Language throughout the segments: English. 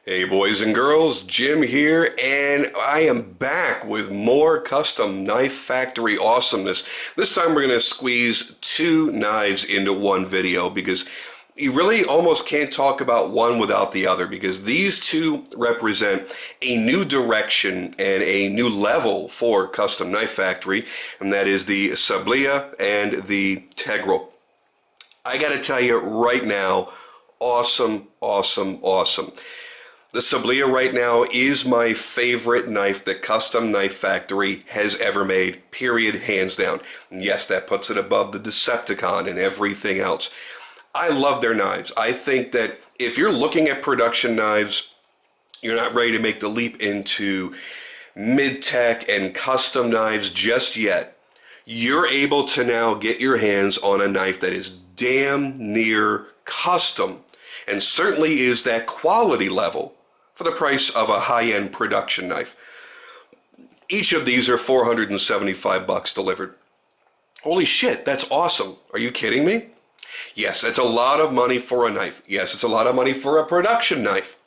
Hey boys and girls, Jim here, and I am back with more custom knife factory awesomeness. This time we're going to squeeze two knives into one video because you really almost can't talk about one without the other, because these two represent a new direction and a new level for custom knife factory, and that is the Sablya and the Tegral. I got to tell you right now, awesome, awesome, awesome. The Sablya right now is my favorite knife that Custom Knife Factory has ever made, period, hands down. And yes, that puts it above the Decepticon and everything else. I love their knives. I think that if you're looking at production knives, you're not ready to make the leap into mid-tech and custom knives just yet, you're able to now get your hands on a knife that is damn near custom and certainly is that quality level for the price of a high-end production knife. Each of these are $475 delivered. Holy shit, that's awesome. Are you kidding me? Yes, it's a lot of money for a knife. Yes, it's a lot of money for a production knife.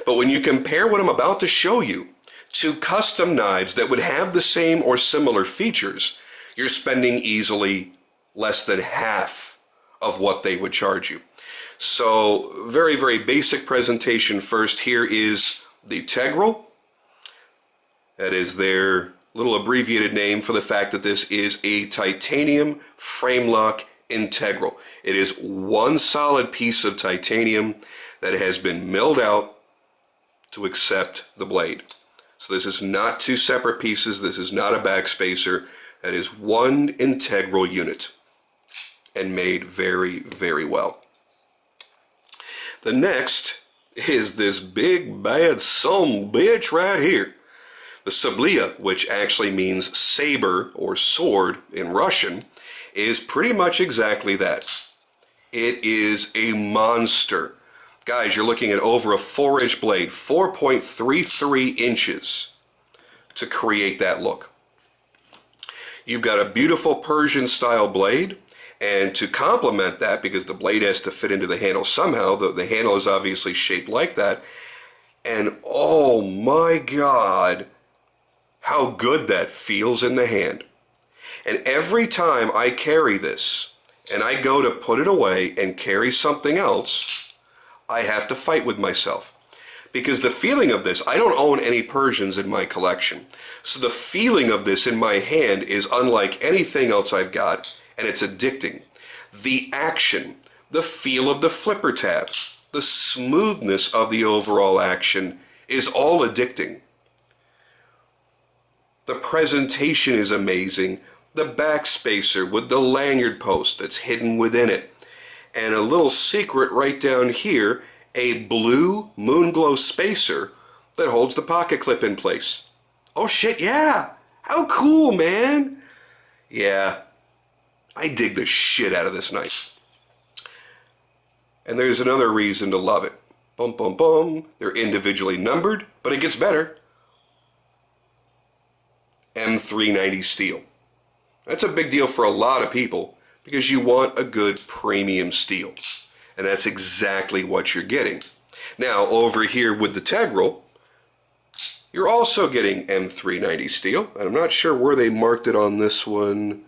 But when you compare what I'm about to show you to custom knives that would have the same or similar features, you're spending easily less than half of what they would charge you. So, very, very basic presentation first. Here is the Tegral. That is their little abbreviated name for the fact that this is a titanium frame lock integral. It is one solid piece of titanium that has been milled out to accept the blade. So this is not two separate pieces. This is not a backspacer. That is one integral unit and made very, very well. The next is this big bad son bitch right here. The Sablya, which actually means saber or sword in Russian, is pretty much exactly that. It is a monster. Guys, you're looking at over a 4-inch blade, 4.33 inches to create that look. You've got a beautiful Persian style blade. And to complement that, because the blade has to fit into the handle somehow, the handle is obviously shaped like that. And oh my God, how good that feels in the hand. And every time I carry this and I go to put it away and carry something else, I have to fight with myself. Because the feeling of this, I don't own any Persians in my collection. So the feeling of this in my hand is unlike anything else I've got. And it's addicting. The action, the feel of the flipper tab, the smoothness of the overall action is all addicting. The presentation is amazing. The backspacer with the lanyard post that's hidden within it. And a little secret right down here, a blue Moonglow spacer that holds the pocket clip in place. Oh shit, yeah! How cool, man! Yeah. I dig the shit out of this knife. And there's another reason to love it. Bum, bum, bum. They're individually numbered, but it gets better. M390 steel. That's a big deal for a lot of people because you want a good premium steel. And that's exactly what you're getting. Now, over here with the Tegral, you're also getting M390 steel. And I'm not sure where they marked it on this one.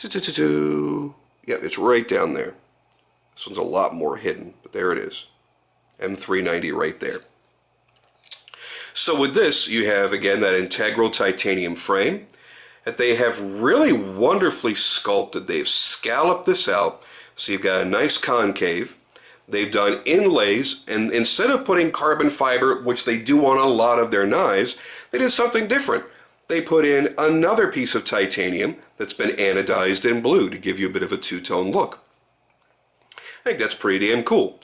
Yep, it's right down there. This one's a lot more hidden, but there it is. M390 right there. So with this, you have, again, that integral titanium frame that they have really wonderfully sculpted. They've scalloped this out, so you've got a nice concave. They've done inlays, and instead of putting carbon fiber, which they do on a lot of their knives, they did something different. They put in another piece of titanium that's been anodized in blue to give you a bit of a two-tone look. I think that's pretty damn cool.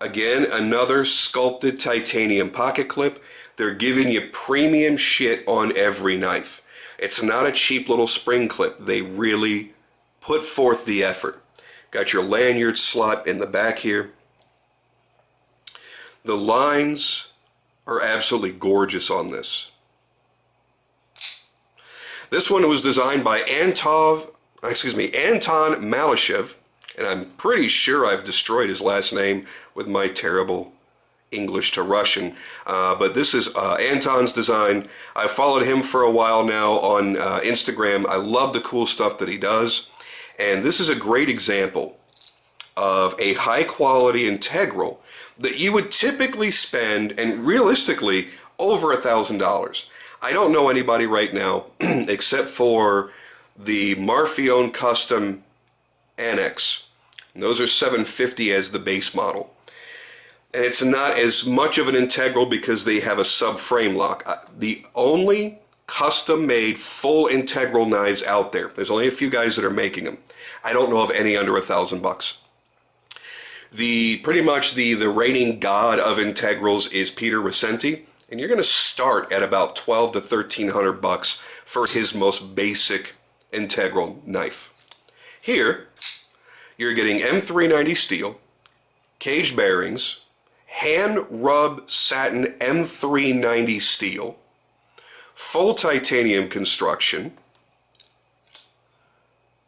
Again, another sculpted titanium pocket clip. They're giving you premium shit on every knife. It's not a cheap little spring clip. They really put forth the effort. Got your lanyard slot in the back here. The lines are absolutely gorgeous on this. This one was designed by Anton Malyshev, and I'm pretty sure I've destroyed his last name with my terrible English to Russian. But this is Anton's design. I followed him for a while now on Instagram. I love the cool stuff that he does. And this is a great example of a high quality integral that you would typically spend, and realistically, over $1,000. I don't know anybody right now, except for the Marfione Custom Annex. And those are $750 as the base model. And it's not as much of an integral because they have a subframe lock. The only custom-made full integral knives out there, there's only a few guys that are making them. I don't know of any under $1,000. Pretty much the reigning god of integrals is Peter Recenti, and you're going to start at about $1,200 to $1,300 for his most basic integral knife. Here, you're getting M390 steel, cage bearings, hand-rub satin M390 steel, full titanium construction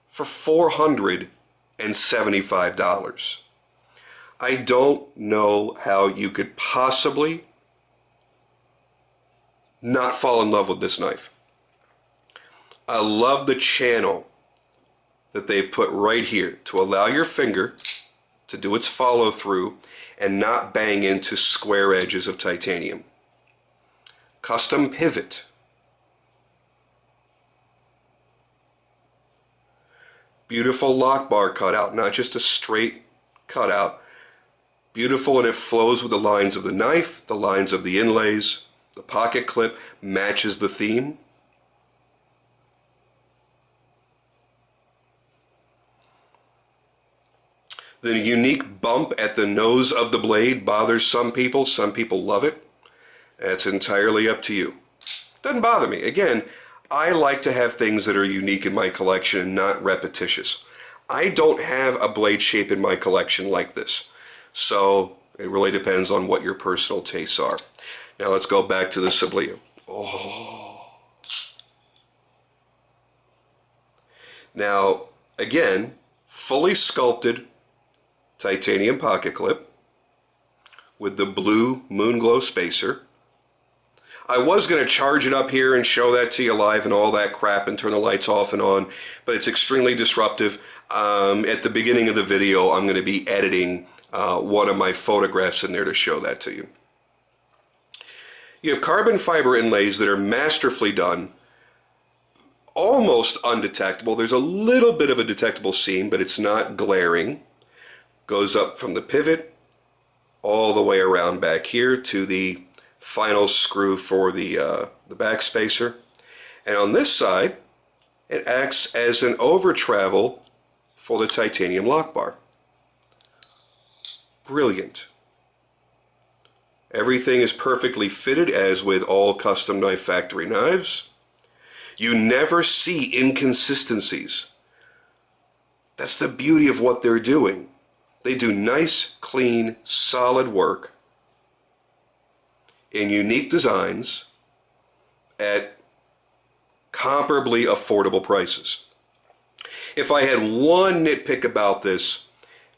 for $475. I don't know how you could possibly not fall in love with this knife. I love the channel that they've put right here to allow your finger to do its follow through and not bang into square edges of titanium. Custom pivot. Beautiful lock bar cutout, not just a straight cutout. Beautiful, and it flows with the lines of the knife, the lines of the inlays. The pocket clip matches the theme. The unique bump at the nose of the blade bothers some people. Some people love it. That's entirely up to you. Doesn't bother me. Again, I like to have things that are unique in my collection and not repetitious. I don't have a blade shape in my collection like this. So it really depends on what your personal tastes are. Now let's go back to the Sablya. Oh. Now, again, fully sculpted titanium pocket clip with the blue Moonglow spacer. I was going to charge it up here and show that to you live and all that crap and turn the lights off and on, but it's extremely disruptive. At the beginning of the video, I'm going to be editing one of my photographs in there to show that to you. You have carbon fiber inlays that are masterfully done, almost undetectable. There's a little bit of a detectable seam, but it's not glaring. Goes up from the pivot all the way around back here to the final screw for the back spacer. And on this side, it acts as an over travel for the titanium lock bar. Brilliant. Everything is perfectly fitted, as with all custom knife factory knives. You never see inconsistencies. That's the beauty of what they're doing. They do nice, clean, solid work in unique designs at comparably affordable prices. If I had one nitpick about this,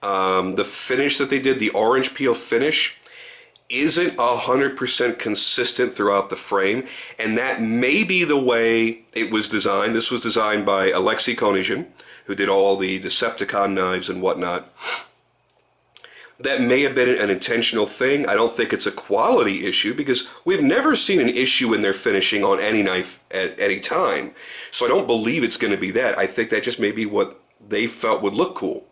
the finish that they did, the orange peel finish, isn't 100% consistent throughout the frame, and that may be the way it was designed. This was designed by Alexei Konygin, who did all the Decepticon knives and whatnot. That may have been an intentional thing. I don't think it's a quality issue because we've never seen an issue in their finishing on any knife at any time. So I don't believe it's going to be that. I think that just may be what they felt would look cool.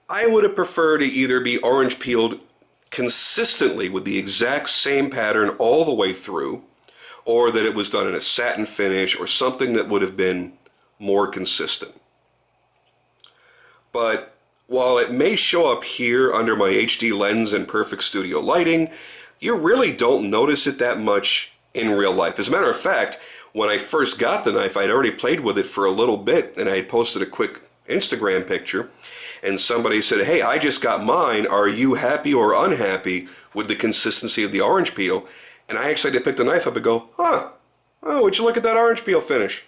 I would have preferred to either be orange peeled consistently with the exact same pattern all the way through, or that it was done in a satin finish or something that would have been more consistent. But while it may show up here under my HD lens and perfect studio lighting, you really don't notice it that much in real life. As a matter of fact, when I first got the knife, I'd already played with it for a little bit, and I had posted a quick Instagram picture, and somebody said, "Hey, I just got mine. Are you happy or unhappy with the consistency of the orange peel?" And I actually had to pick the knife up and go, "Huh, oh, would you look at that orange peel finish?"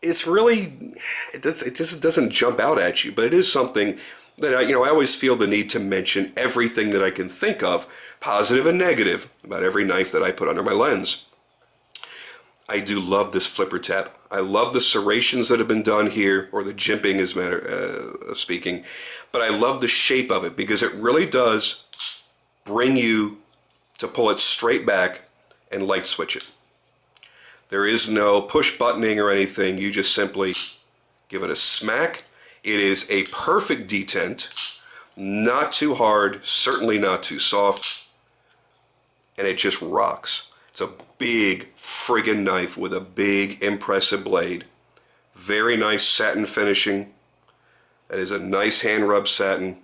It's really, it just doesn't jump out at you, but it is something that I always feel the need to mention everything that I can think of positive and negative about every knife that I put under my lens. I do love this flipper tab. I love the serrations that have been done here, or the jimping as a matter of speaking, but I love the shape of it because it really does bring you to pull it straight back and light switch it. There is no push buttoning or anything. You just simply give it a smack. It is a perfect detent, not too hard, certainly not too soft, and it just rocks. It's a big friggin' knife with a big, impressive blade. Very nice satin finishing. That is a nice hand rub satin.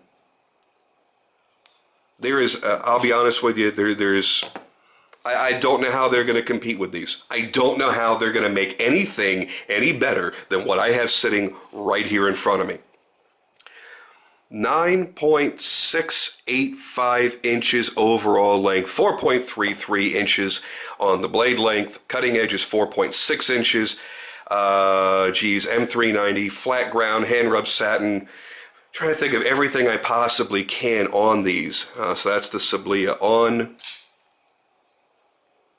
There is, I'll be honest with you, I don't know how they're going to compete with these. I don't know how they're going to make anything any better than what I have sitting right here in front of me. 9.685 inches overall length, 4.33 inches on the blade length, cutting edge is 4.6 inches. M390, flat ground, hand rub satin. Trying to think of everything I possibly can on these. So that's the Sablya on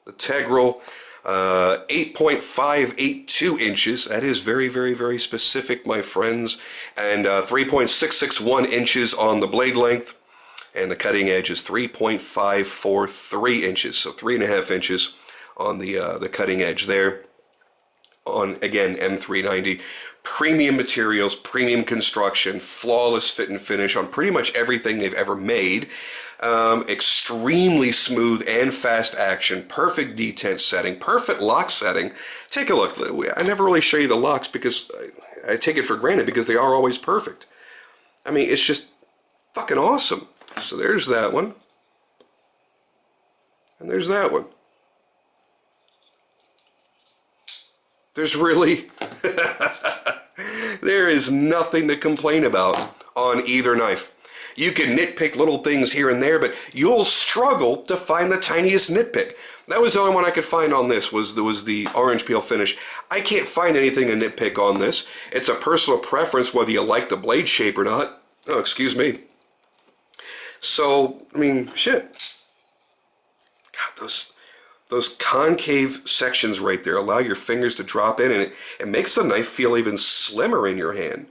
the Tegral. 8.582 inches. That is very, very, very specific, my friends. And 3.661 inches on the blade length. And the cutting edge is 3.543 inches. So 3.5 inches on the cutting edge there. On, again, M390. Premium materials, premium construction, flawless fit and finish on pretty much everything they've ever made. Extremely smooth and fast action, perfect detent setting, perfect lock setting. Take a look. I never really show you the locks because I take it for granted because they are always perfect. I mean, it's just fucking awesome. So there's that one. And there's that one. There's really... there is nothing to complain about on either knife. You can nitpick little things here and there, but you'll struggle to find the tiniest nitpick. That was the only one I could find on this, was the orange peel finish. I can't find anything to nitpick on this. It's a personal preference whether you like the blade shape or not. Oh, excuse me. So, I mean, shit. God, those concave sections right there allow your fingers to drop in, and it makes the knife feel even slimmer in your hand.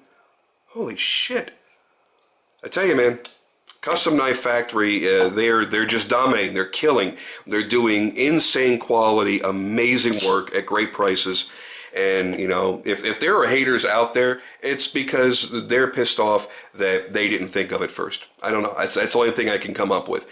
Holy shit. I tell you, man, Custom Knife Factory, they're just dominating. They're killing. They're doing insane quality, amazing work at great prices. And, you know, if there are haters out there, it's because they're pissed off that they didn't think of it first. I don't know. That's the only thing I can come up with.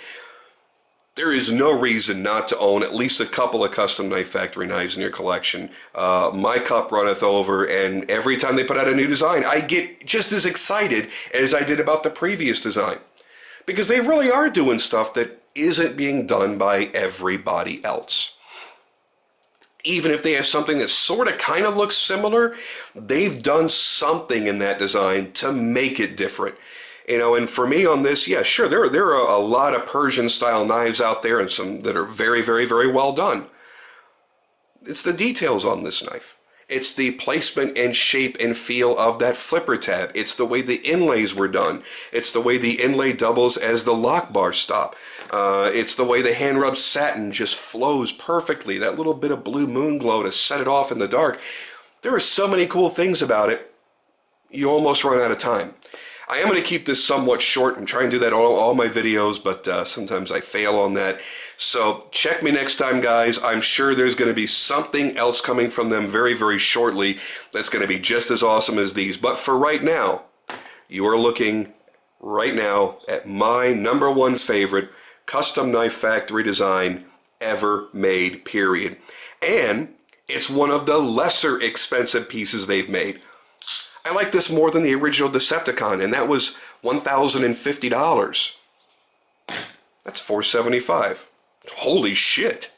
There is no reason not to own at least a couple of Custom Knife Factory knives in your collection. My cup runneth over, and every time they put out a new design, I get just as excited as I did about the previous design. Because they really are doing stuff that isn't being done by everybody else. Even if they have something that sort of kind of looks similar, they've done something in that design to make it different. You know, and for me on this, yeah, sure, there are a lot of Persian-style knives out there and some that are very, very, very well done. It's the details on this knife. It's the placement and shape and feel of that flipper tab. It's the way the inlays were done. It's the way the inlay doubles as the lock bar stop. It's the way the hand rub satin just flows perfectly. That little bit of blue moon glow to set it off in the dark. There are so many cool things about it, you almost run out of time. I am going to keep this somewhat short. I'm trying to do that on all my videos, but sometimes I fail on that. So check me next time, guys. I'm sure there's going to be something else coming from them very, very shortly that's going to be just as awesome as these. But for right now, you are looking right now at my #1 favorite Custom Knife Factory design ever made, period. And it's one of the lesser expensive pieces they've made. I like this more than the original Decepticon, and that was $1,050. That's $475. Holy shit.